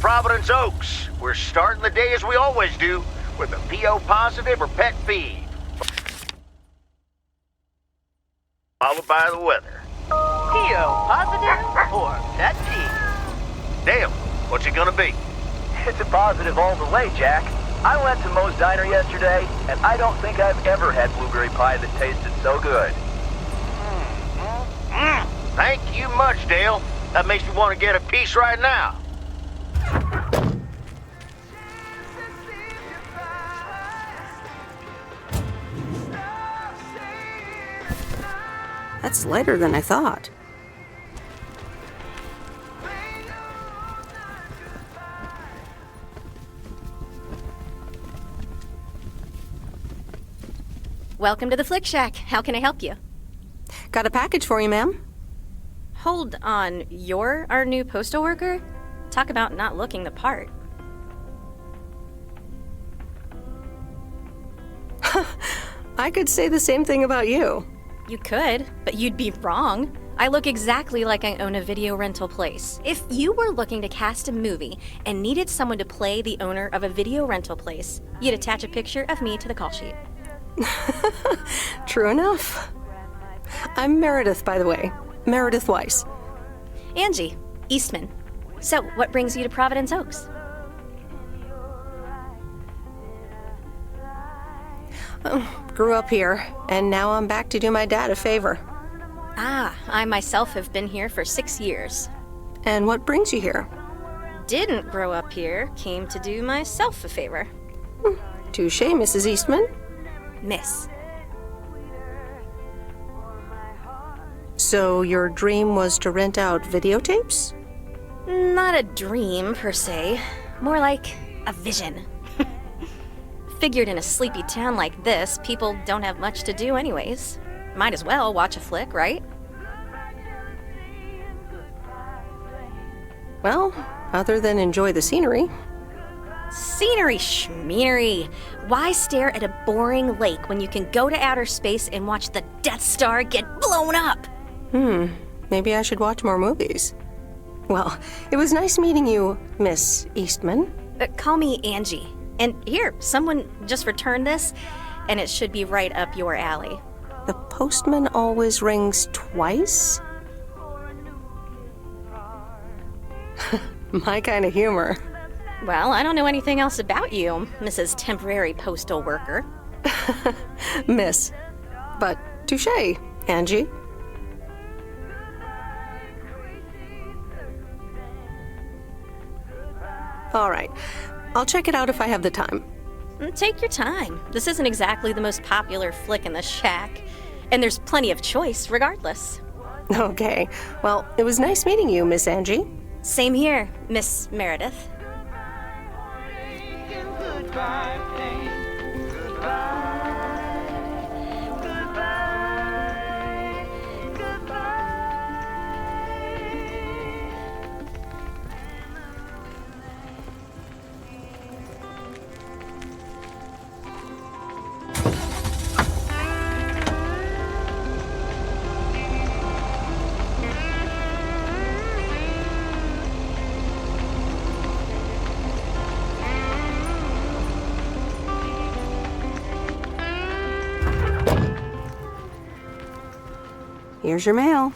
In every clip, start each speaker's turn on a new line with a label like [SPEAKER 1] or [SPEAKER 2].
[SPEAKER 1] Providence Oaks. We're starting the day as we always do, with a PO positive or pet feed. Followed by the weather.
[SPEAKER 2] PO positive or pet peeve?
[SPEAKER 1] Dale, what's it gonna be?
[SPEAKER 3] It's a positive all the way, Jack. I went to Moe's Diner yesterday, and I don't think I've ever had blueberry pie that tasted so good.
[SPEAKER 1] Thank you much, Dale. That makes me want to get a piece right now.
[SPEAKER 4] That's lighter than I thought.
[SPEAKER 5] Welcome to the Flick Shack. How can I help you?
[SPEAKER 4] Got a package for you, ma'am.
[SPEAKER 5] Hold on, you're our new postal worker? Talk about not looking the part.
[SPEAKER 4] I could say the same thing about you.
[SPEAKER 5] You could, but you'd be wrong. I look exactly like I own a video rental place. If you were looking to cast a movie and needed someone to play the owner of a video rental place, you'd attach a picture of me to the call sheet.
[SPEAKER 4] True enough. I'm Meredith, by the way. Meredith Weiss.
[SPEAKER 5] Angie, Eastman. So, what brings you to Providence Oaks?
[SPEAKER 4] Grew up here, and now I'm back to do my dad a favor.
[SPEAKER 5] Ah, I myself have been here for 6 years.
[SPEAKER 4] And what brings you here?
[SPEAKER 5] Didn't grow up here, came to do myself a favor.
[SPEAKER 4] Touche, Mrs. Eastman.
[SPEAKER 5] Miss.
[SPEAKER 4] So your dream was to rent out videotapes?
[SPEAKER 5] Not a dream, per se. More like a vision. Figured in a sleepy town like this, people don't have much to do anyways. Might as well watch a flick, right?
[SPEAKER 4] Well, other than enjoy the scenery.
[SPEAKER 5] Scenery schmeary. Why stare at a boring lake when you can go to outer space and watch the Death Star get blown up?
[SPEAKER 4] Maybe I should watch more movies. Well, it was nice meeting you, Miss Eastman.
[SPEAKER 5] Call me Angie. And here, someone just returned this, and it should be right up your alley.
[SPEAKER 4] The postman always rings twice? My kind of humor.
[SPEAKER 5] Well, I don't know anything else about you, Mrs. Temporary Postal Worker.
[SPEAKER 4] Miss. But touche, Angie. All right. I'll check it out if I have the time.
[SPEAKER 5] Take your time. This isn't exactly the most popular flick in the shack, and there's plenty of choice regardless.
[SPEAKER 4] Okay. Well, it was nice meeting you, Miss Angie.
[SPEAKER 5] Same here, Miss Meredith.
[SPEAKER 4] Here's your mail.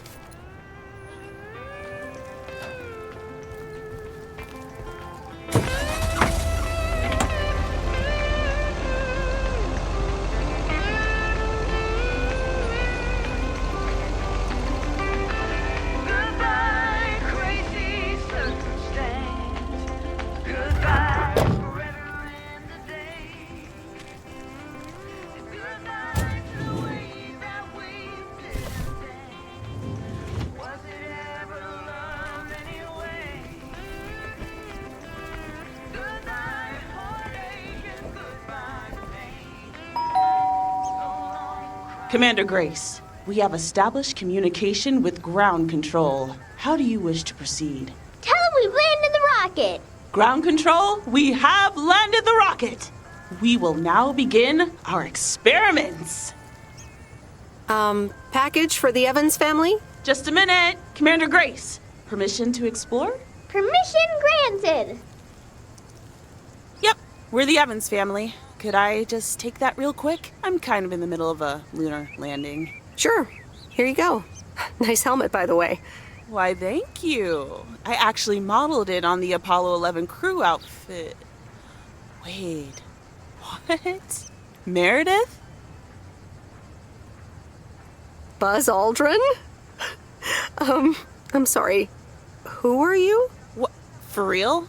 [SPEAKER 6] Commander Grace, we have established communication with ground control. How do you wish to proceed?
[SPEAKER 7] Tell them we've landed the rocket.
[SPEAKER 6] Ground control, we have landed the rocket. We will now begin our experiments.
[SPEAKER 4] Package for the Evans family?
[SPEAKER 6] Just a minute. Commander Grace, permission to explore?
[SPEAKER 7] Permission granted.
[SPEAKER 6] We're the Evans family. Could I just take that real quick? I'm kind of in the middle of a lunar landing.
[SPEAKER 4] Sure. Here you go. Nice helmet, by the way.
[SPEAKER 6] Why, thank you. I actually modeled it on the Apollo 11 crew outfit. Wait, what? Meredith?
[SPEAKER 4] Buzz Aldrin? I'm sorry. Who are you?
[SPEAKER 6] What? For real?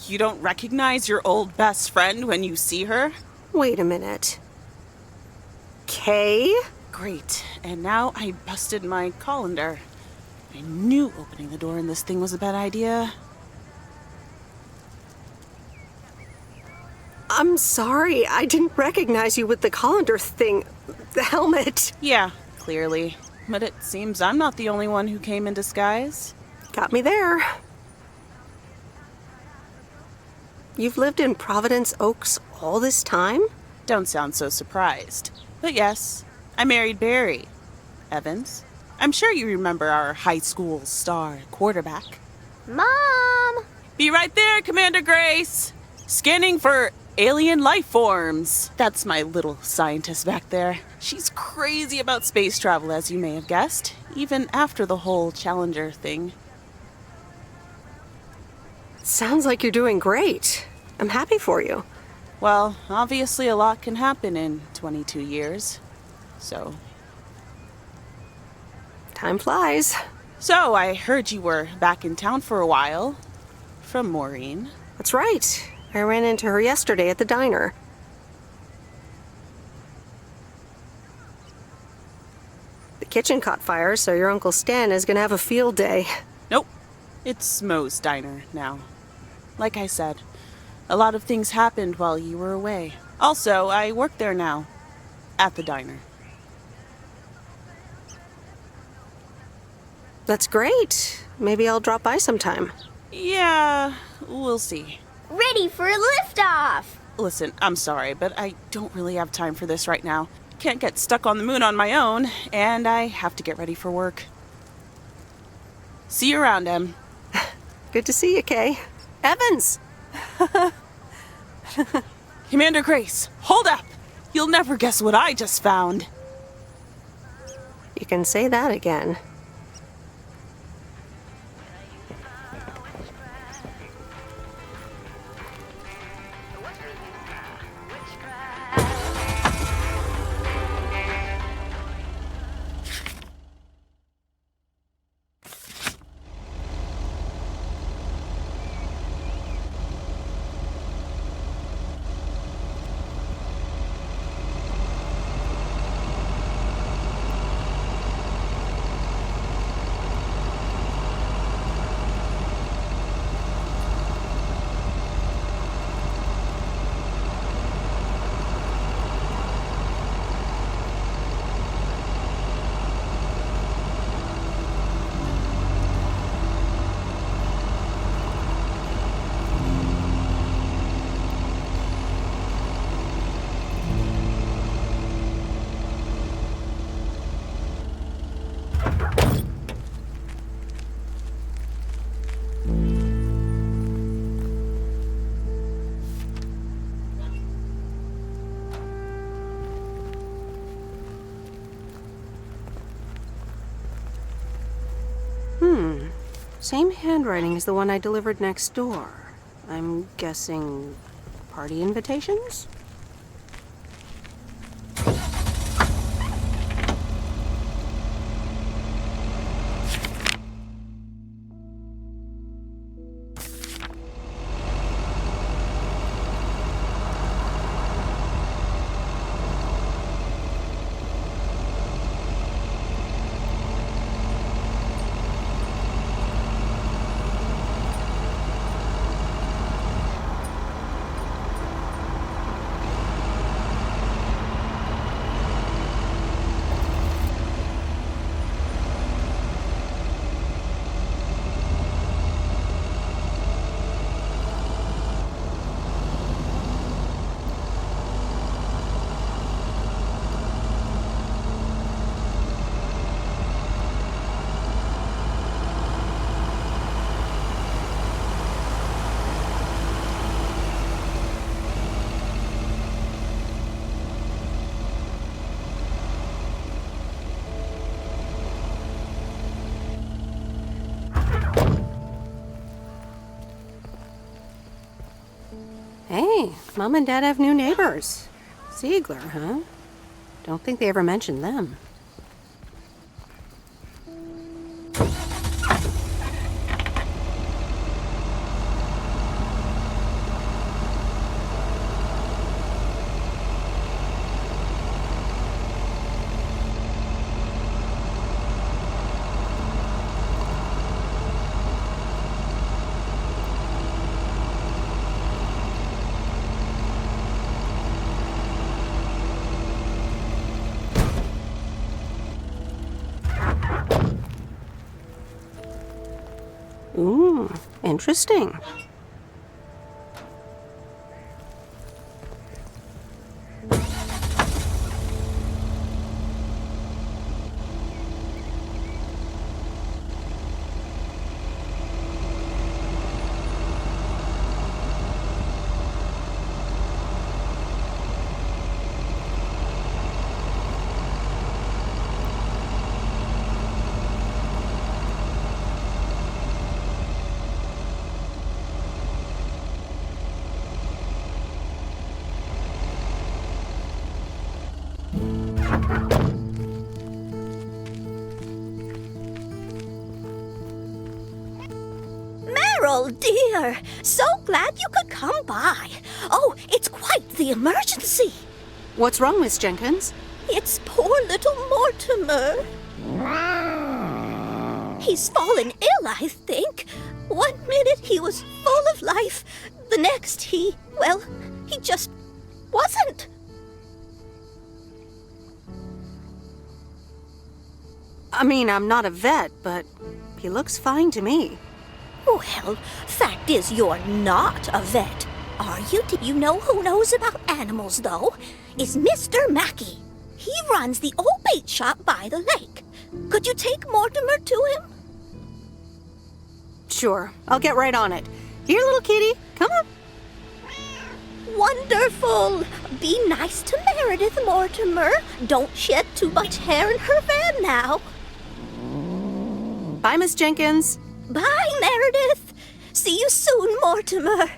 [SPEAKER 6] You don't recognize your old best friend when you see her?
[SPEAKER 4] Wait a minute. Kay?
[SPEAKER 6] Great. And now I busted my colander. I knew opening the door in this thing was a bad idea.
[SPEAKER 4] I'm sorry. I didn't recognize you with the colander thing. The helmet.
[SPEAKER 6] Yeah, clearly. But it seems I'm not the only one who came in disguise.
[SPEAKER 4] Got me there. You've lived in Providence Oaks all this time?
[SPEAKER 6] Don't sound so surprised. But yes, I married Barry Evans. I'm sure you remember our high school star quarterback.
[SPEAKER 7] Mom!
[SPEAKER 6] Be right there, Commander Grace! Scanning for alien life forms. That's my little scientist back there. She's crazy about space travel, as you may have guessed, even after the whole Challenger thing.
[SPEAKER 4] Sounds like you're doing great. I'm happy for you.
[SPEAKER 6] Well, obviously a lot can happen in 22 years. So
[SPEAKER 4] Time flies.
[SPEAKER 6] So, I heard you were back in town for a while. From Maureen.
[SPEAKER 4] That's right. I ran into her yesterday at the diner. The kitchen caught fire, so your Uncle Stan is gonna have a field day.
[SPEAKER 6] Nope. It's Moe's diner now. Like I said, a lot of things happened while you were away. Also, I work there now. At the diner.
[SPEAKER 4] That's great. Maybe I'll drop by sometime.
[SPEAKER 6] Yeah, we'll see.
[SPEAKER 7] Ready for a liftoff!
[SPEAKER 6] Listen, I'm sorry, but I don't really have time for this right now. Can't get stuck on the moon on my own, and I have to get ready for work. See you around, Em.
[SPEAKER 4] Good to see you, Kay. Evans!
[SPEAKER 6] Commander Grace, hold up! You'll never guess what I just found.
[SPEAKER 4] You can say that again. Same handwriting as the one I delivered next door. I'm guessing party invitations? Hey, Mom and Dad have new neighbors. Ziegler, huh? Don't think they ever mentioned them. Ooh, interesting.
[SPEAKER 8] Meryl, dear, so glad you could come by. Oh, it's quite the emergency.
[SPEAKER 4] What's wrong, Miss Jenkins?
[SPEAKER 8] It's poor little Mortimer. He's fallen ill, I think. 1 minute he was full of life. The next he just wasn't.
[SPEAKER 4] I mean, I'm not a vet, but he looks fine to me.
[SPEAKER 8] Well, fact is you're not a vet. Are you? Do you know who knows about animals, though? Is Mr. Mackey. He runs the old bait shop by the lake. Could you take Mortimer to him?
[SPEAKER 4] Sure, I'll get right on it. Here, little kitty, come on.
[SPEAKER 8] Wonderful. Be nice to Meredith, Mortimer. Don't shed too much hair in her van now.
[SPEAKER 4] Bye, Miss Jenkins.
[SPEAKER 8] Bye, Meredith. See you soon, Mortimer.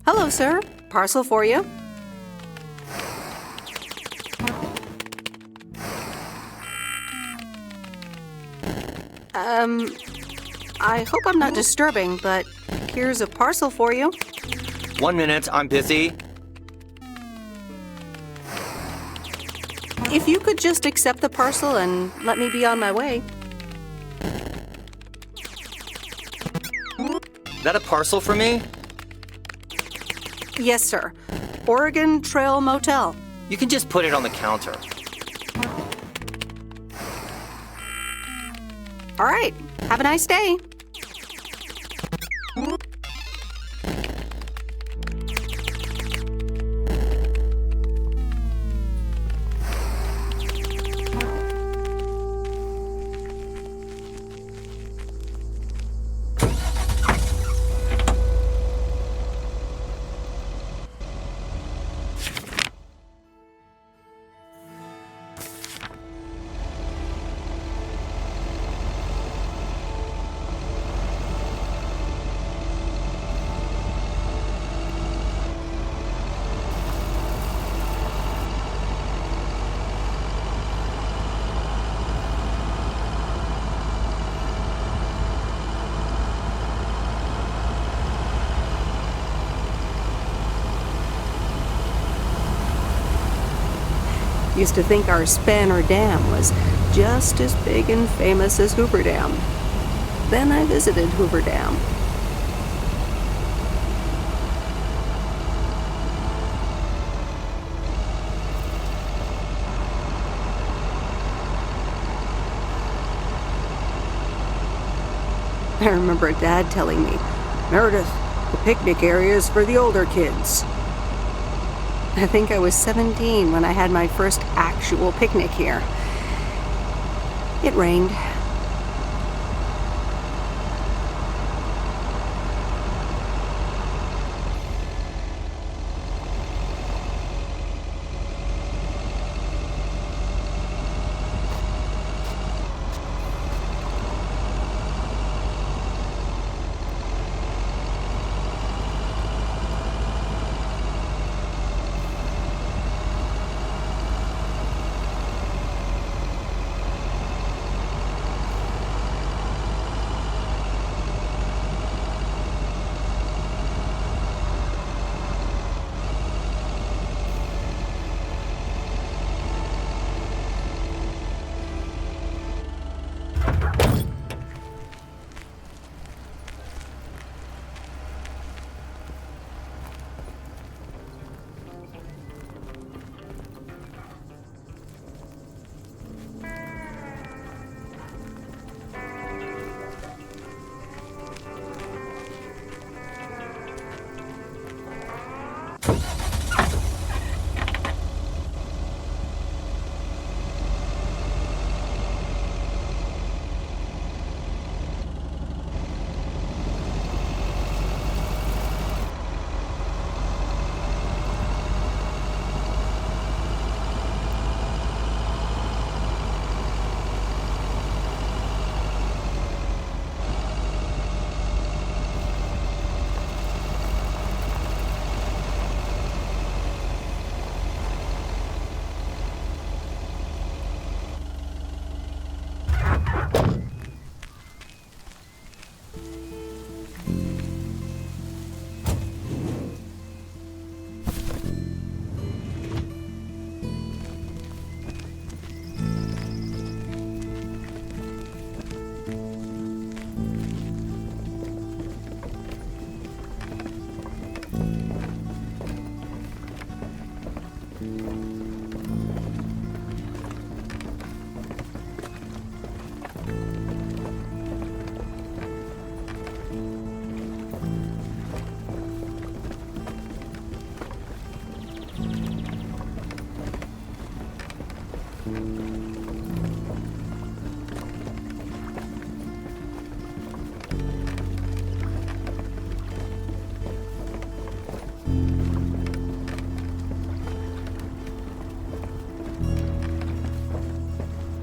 [SPEAKER 4] Hello, sir. Parcel for you. I hope I'm not disturbing, but here's a parcel for you.
[SPEAKER 9] 1 minute, I'm busy.
[SPEAKER 4] If you could just accept the parcel and let me be on my way.
[SPEAKER 9] Is that a parcel for me?
[SPEAKER 4] Yes, sir. Oregon Trail Motel.
[SPEAKER 9] You can just put it on the counter.
[SPEAKER 4] All right. Have a nice day. Used to think our Spanner Dam was just as big and famous as Hoover Dam. Then I visited Hoover Dam. I remember Dad telling me, "Meredith, the picnic area is for the older kids." I think I was 17 when I had my first actual picnic here. It rained.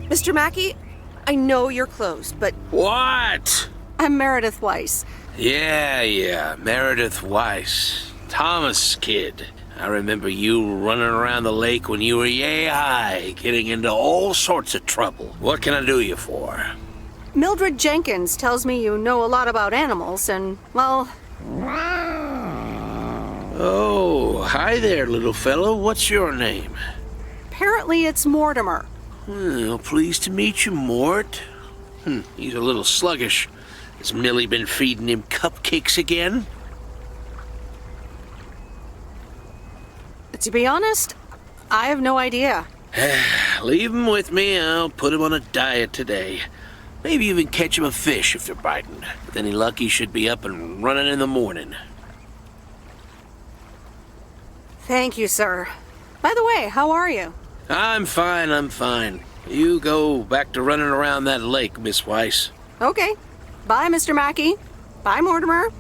[SPEAKER 4] Mr. Mackey, I know you're closed, but
[SPEAKER 10] What?
[SPEAKER 4] I'm Meredith Weiss.
[SPEAKER 10] Yeah, Meredith Weiss. Thomas' kid. I remember you running around the lake when you were yay high, getting into all sorts of trouble. What can I do you for?
[SPEAKER 4] Mildred Jenkins tells me you know a lot about animals, and, well...
[SPEAKER 10] Oh, hi there, little fellow. What's your name?
[SPEAKER 4] Apparently it's Mortimer.
[SPEAKER 10] Well, pleased to meet you, Mort. He's a little sluggish. Has Millie been feeding him cupcakes again?
[SPEAKER 4] To be honest, I have no idea.
[SPEAKER 10] Leave him with me. I'll put him on a diet today. Maybe even catch him a fish if they're biting. With any luck, he should be up and running in the morning.
[SPEAKER 4] Thank you, sir. By the way, how are you?
[SPEAKER 10] I'm fine. You go back to running around that lake, Miss Weiss.
[SPEAKER 4] Okay. Bye, Mr. Mackey. Bye, Mortimer.